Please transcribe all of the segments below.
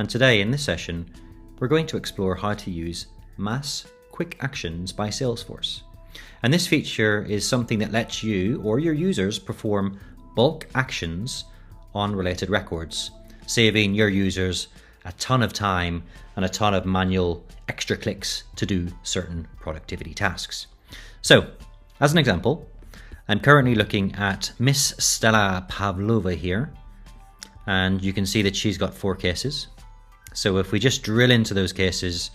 and today in this session we're going to explore how to use Mass Quick Actions by Salesforce. And this feature is something that lets you or your users perform bulk actions on related records, saving your users a ton of time and a ton of manual extra clicks to do certain productivity tasks. So, as an example, I'm currently looking at Miss Stella Pavlova here, and you can see that she's got 4 cases. So if we just drill into those cases,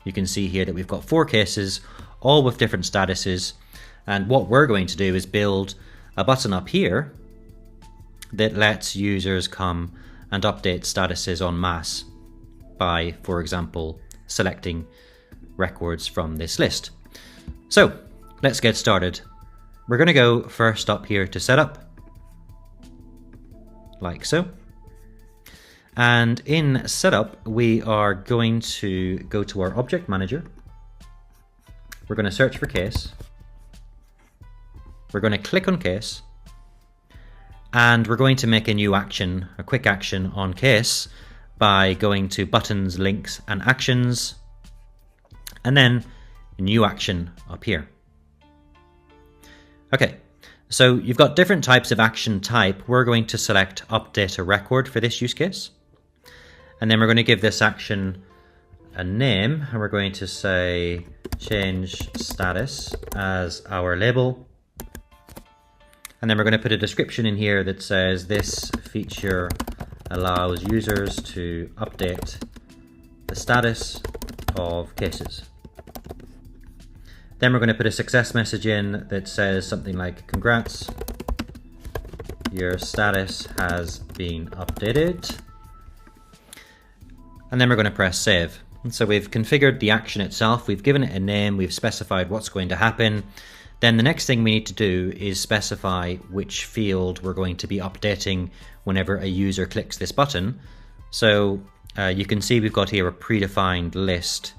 you can see here that we've got 4 cases, all with different statuses, and what we're going to do is build a button up here that lets users come and update statuses en masse by, for example, selecting records from this list. So let's get started. We're going to go first up here to setup, like so. And in setup, we are going to go to our object manager. We're going to search for case. We're going to click on case. And we're going to make a new action, a quick action on case by going to buttons, links, and actions. And then a new action up here. Okay, so you've got different types of action type. We're going to select update a record for this use case. And then we're going to give this action a name, and we're going to say change status as our label. And then we're going to put a description in here that says this feature allows users to update the status of cases. Then we're going to put a success message in that says something like, congrats, your status has been updated. And then we're going to press save. And so we've configured the action itself, we've given it a name, we've specified what's going to happen. Then the next thing we need to do is specify which field we're going to be updating whenever a user clicks this button. So you can see we've got here a predefined list.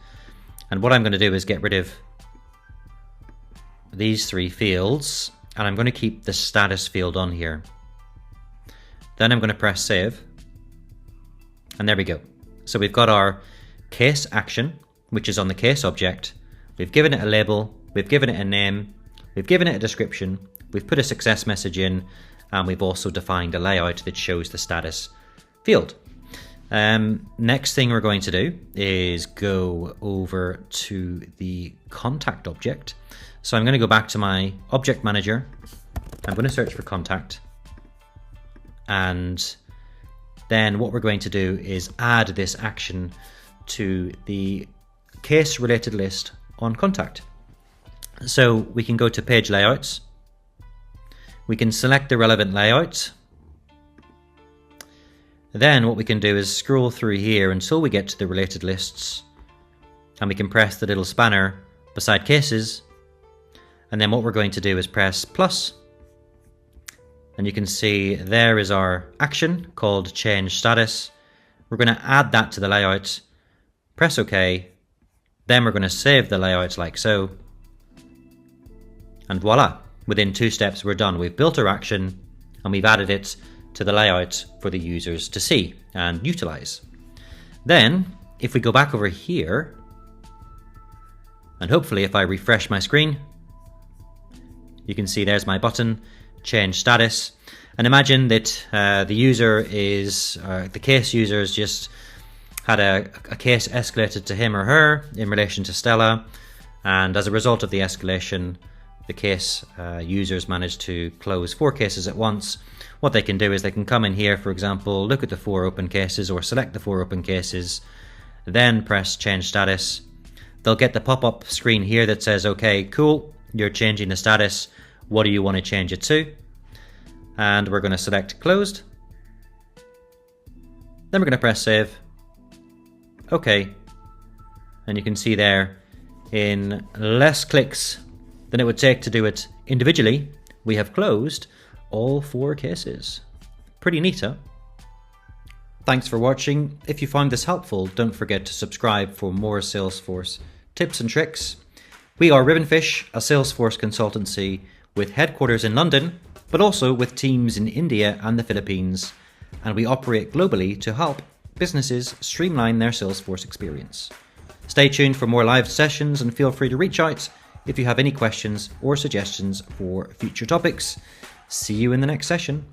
And what I'm going to do is get rid of these 3 fields, and I'm going to keep the status field on here. Then I'm going to press save. And there we go. So we've got our case action, which is on the case object. We've given it a label, we've given it a name, we've given it a description, we've put a success message in, and we've also defined a layout that shows the status field. Next thing we're going to do is go over to the contact object. So I'm going to go back to my object manager. I'm going to search for contact. And then what we're going to do is add this action to the case related list on contact. So we can go to page layouts. We can select the relevant layout. Then what we can do is scroll through here until we get to the related lists, and we can press the little spanner beside cases. And then what we're going to do is press plus. And you can see there is our action called change status. We're going to add that to the layout, press OK. Then we're going to save the layout like so. And voila, within 2 steps we're done. We've built our action and we've added it to the layout for the users to see and utilize. Then if we go back over here, and hopefully if I refresh my screen, you can see there's my button, change status. And imagine that the case user has just had a case escalated to him or her in relation to Stella. And as a result of the escalation, the case users managed to close 4 cases at once. What they can do is they can come in here, for example, look at the 4 open cases or select the 4 open cases, then press change status. They'll get the pop-up screen here that says, okay, cool, you're changing the status. What do you want to change it to? And we're going to select closed. Then we're going to press save. Okay. And you can see there, in less clicks than it would take to do it individually, we have closed all 4 cases. Pretty neat, huh? Thanks for watching. If you found this helpful, don't forget to subscribe for more Salesforce tips and tricks. We are Ribbonfish, a Salesforce consultancy with headquarters in London, but also with teams in India and the Philippines, and we operate globally to help businesses streamline their Salesforce experience. Stay tuned for more live sessions and feel free to reach out if you have any questions or suggestions for future topics. See you in the next session.